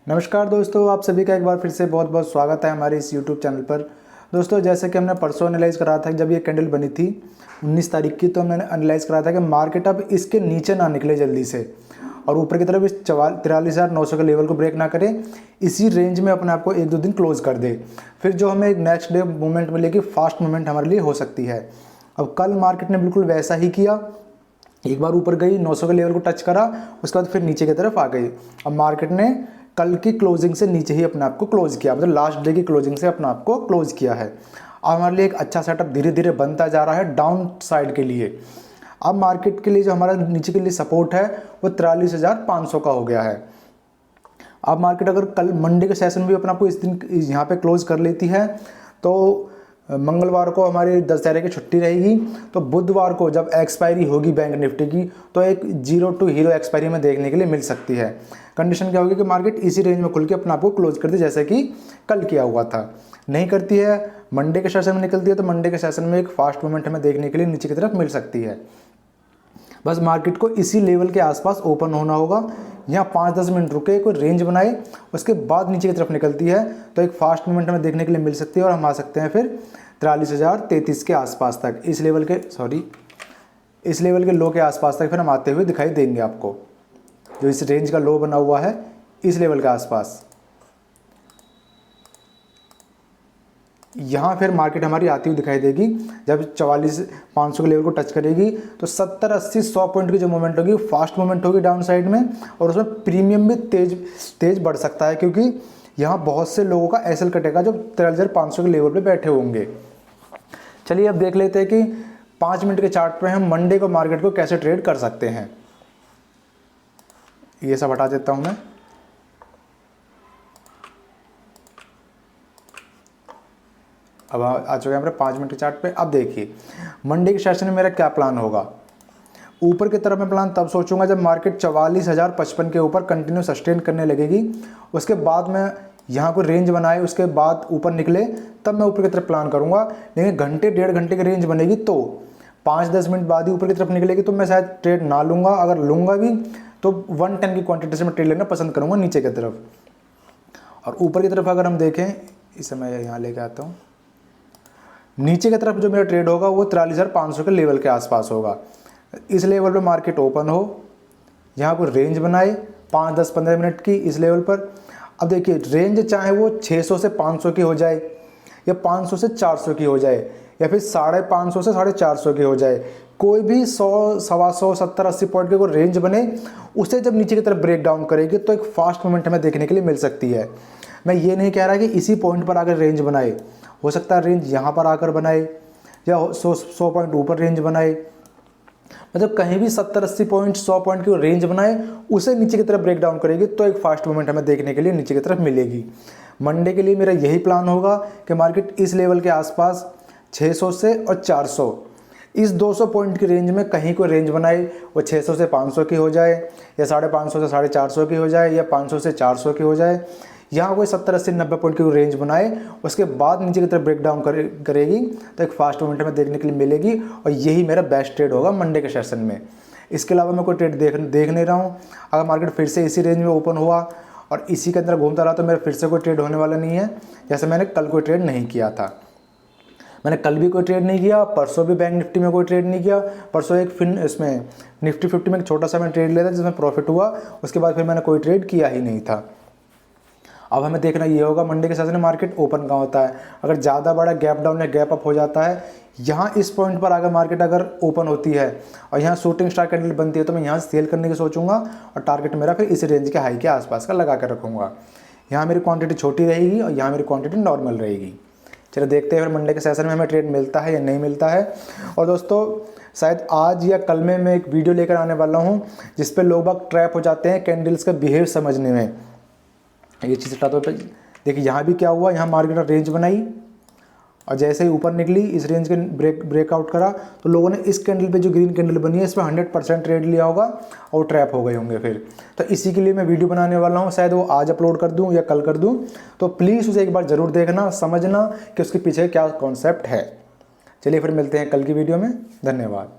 नमस्कार दोस्तों, आप सभी का एक बार फिर से बहुत बहुत स्वागत है हमारे इस YouTube चैनल पर। दोस्तों, जैसे कि हमने परसों एनालाइज करा था जब ये कैंडल बनी थी 19 तारीख की, तो हमने एनालाइज करा था कि मार्केट अब इसके नीचे ना निकले जल्दी से और ऊपर की तरफ इस 43,900 के लेवल को ब्रेक ना करे, इसी रेंज में अपने आप को 1-2 दिन क्लोज कर दे। फिर जो हमें एक नेक्स्ट डे मूवमेंट मिलेगी, फास्ट मूवमेंट हमारे लिए हो सकती है। अब कल मार्केट ने बिल्कुल वैसा ही किया, एक बार ऊपर गई 900 के लेवल को टच करा, उसके बाद फिर नीचे की तरफ आ गई। अब मार्केट ने कल की क्लोजिंग से नीचे ही अपने आप को क्लोज किया, मतलब लास्ट डे की क्लोजिंग से अपने आप को क्लोज किया है। अब हमारे लिए एक अच्छा सेटअप धीरे धीरे बनता जा रहा है डाउन साइड के लिए। अब मार्केट के लिए जो हमारा नीचे के लिए सपोर्ट है वो 43,500 का हो गया है। अब मार्केट अगर कल मंडे के सेशन भी अपने आप को इस दिन यहाँ पे क्लोज कर लेती है तो मंगलवार को हमारी दशहरे की छुट्टी रहेगी, तो बुधवार को जब एक्सपायरी होगी बैंक निफ्टी की तो एक 0 टू हीरो एक्सपायरी में देखने के लिए मिल सकती है। कंडीशन क्या होगी कि मार्केट इसी रेंज में खुल के अपने आप को क्लोज कर दे जैसे कि कल किया हुआ था। नहीं करती है, मंडे के सेशन में निकलती है, तो मंडे के सेशन में एक फास्ट मूवमेंट हमें देखने के लिए नीचे की तरफ मिल सकती है। बस मार्केट को इसी लेवल के आसपास ओपन होना होगा, यहाँ 5-10 मिनट रुके, कोई रेंज बनाए, उसके बाद नीचे की तरफ निकलती है तो एक फास्ट मूवमेंट हमें देखने के लिए मिल सकती है और हम आ सकते हैं फिर 43,033 के आसपास तक। इस लेवल के लो के आसपास तक फिर हम आते हुए दिखाई देंगे आपको, जो इस रेंज का लो बना हुआ है इस लेवल के आसपास। यहाँ फिर मार्केट हमारी आती हुई दिखाई देगी जब 44,500 के लेवल को टच करेगी, तो 70, 80, 100 पॉइंट की जो मूवमेंट होगी फास्ट मूवमेंट होगी डाउन साइड में, और उसमें प्रीमियम भी तेज बढ़ सकता है, क्योंकि यहाँ बहुत से लोगों का एसएल कटेगा जो 43,500 के लेवल पे बैठे होंगे। चलिए अब देख लेते हैं कि 5 मिनट के चार्ट पे हम मंडे को मार्केट को कैसे ट्रेड कर सकते हैं। ये सब हटा देता हूँ मैं। अब आ चुके हैं हमारे 5 मिनट के चार्ट पे। अब देखिए मंडे के सेशन में मेरा क्या प्लान होगा। ऊपर की तरफ मैं प्लान तब सोचूंगा जब मार्केट 44,055 के ऊपर कंटिन्यू सस्टेन करने लगेगी, उसके बाद मैं यहाँ को रेंज बनाए, उसके बाद ऊपर निकले, तब मैं ऊपर की तरफ प्लान करूँगा। लेकिन घंटे 1.5 घंटे की रेंज बनेगी तो 5-10 मिनट बाद ही ऊपर की तरफ निकलेगी तो मैं शायद ट्रेड ना लूँगा, अगर लूँगा भी तो 110 की क्वांटिटी से मैं ट्रेड लेना पसंद करूँगा नीचे की तरफ। और ऊपर की तरफ अगर हम देखें, इसे मैं यहाँ लेके आता हूँ, नीचे की तरफ जो मेरा ट्रेड होगा वो 43,500 के लेवल के आसपास होगा। इस लेवल पे मार्केट ओपन हो, यहाँ को रेंज बनाए 5-10-15 मिनट की इस लेवल पर। अब देखिए रेंज चाहे वो 600 से 500 की हो जाए या 500 से 400 की हो जाए या फिर 550 से 450 की हो जाए, कोई भी 100, 125, 70, 80 पॉइंट के कोई रेंज बने, उसे जब नीचे की तरफ ब्रेक डाउन करेगी तो एक फास्ट मूवमेंट हमें देखने के लिए मिल सकती है। मैं ये नहीं कह रहा कि इसी पॉइंट पर आकर रेंज बनाए, हो सकता है रेंज यहाँ पर आकर बनाए या 100 पॉइंट ऊपर रेंज बनाए, मतलब कहीं भी 70-80 पॉइंट 100 पॉइंट की रेंज बनाए, उसे नीचे की तरफ ब्रेक डाउन करेगी तो एक फास्ट मूवमेंट हमें देखने के लिए नीचे की तरफ मिलेगी। मंडे के लिए मेरा यही प्लान होगा कि मार्केट इस लेवल के आसपास 600 से और 400, इस 200 पॉइंट की रेंज में कहीं कोई रेंज बनाए, वो 600 से 500 की हो जाए या 550 से 450 की हो जाए या 500 से 400 की हो जाए, यहाँ कोई 70, 80, 90 पॉइंट की रेंज बनाए, उसके बाद नीचे की तरफ ब्रेक डाउन करेगी तो एक फास्ट मूवमेंट में देखने के लिए मिलेगी और यही मेरा बेस्ट ट्रेड होगा मंडे के सेशन में। इसके अलावा मैं कोई ट्रेड देख नहीं रहा हूँ। अगर मार्केट फिर से इसी रेंज में ओपन हुआ और इसी के अंदर घूमता रहा तो मेरा फिर से कोई ट्रेड होने वाला नहीं है, जैसे मैंने कल कोई ट्रेड नहीं किया था। मैंने कल भी कोई ट्रेड नहीं किया, परसों भी बैंक निफ्टी में कोई ट्रेड नहीं किया। परसों एक इसमें निफ्टी 50 में एक छोटा सा मैंने ट्रेड लिया था जिसमें प्रॉफिट हुआ, उसके बाद फिर मैंने कोई ट्रेड किया ही नहीं था। अब हमें देखना ये होगा मंडे के सेशन में मार्केट ओपन कहाँ होता है। अगर ज़्यादा बड़ा गैप डाउन या गैप अप हो जाता है, यहाँ इस पॉइंट पर अगर मार्केट अगर ओपन होती है और यहाँ शूटिंग स्टार कैंडल बनती है तो मैं यहाँ से सेल करने की सोचूंगा और टारगेट मेरा फिर इस रेंज के हाई के आसपास का लगा कर रखूँगा। यहाँ मेरी क्वांटिटी छोटी रहेगी और यहाँ मेरी क्वांटिटी नॉर्मल रहेगी। चलो देखते हैं फिर मंडे के सेशन में हमें ट्रेड मिलता है या नहीं मिलता है। और दोस्तों शायद आज या कल में मैं एक वीडियो लेकर आने वाला हूँ जिस पर लोग बाग ट्रैप हो जाते हैं कैंडल्स का बिहेव समझने में। ये चीज़ हटा दो। देखिए यहाँ भी क्या हुआ, यहाँ मार्केट ने रेंज बनाई और जैसे ही ऊपर निकली इस रेंज के ब्रेकआउट करा तो लोगों ने इस कैंडल पे जो ग्रीन कैंडल बनी है इस पर 100% ट्रेड लिया होगा और ट्रैप हो गए होंगे फिर। तो इसी के लिए मैं वीडियो बनाने वाला हूँ, शायद वो आज अपलोड कर दूँ या कल कर दूँ, तो प्लीज़ उसे एक बार ज़रूर देखना, समझना कि उसके पीछे क्या कॉन्सेप्ट है। चलिए फिर मिलते हैं कल की वीडियो में। धन्यवाद।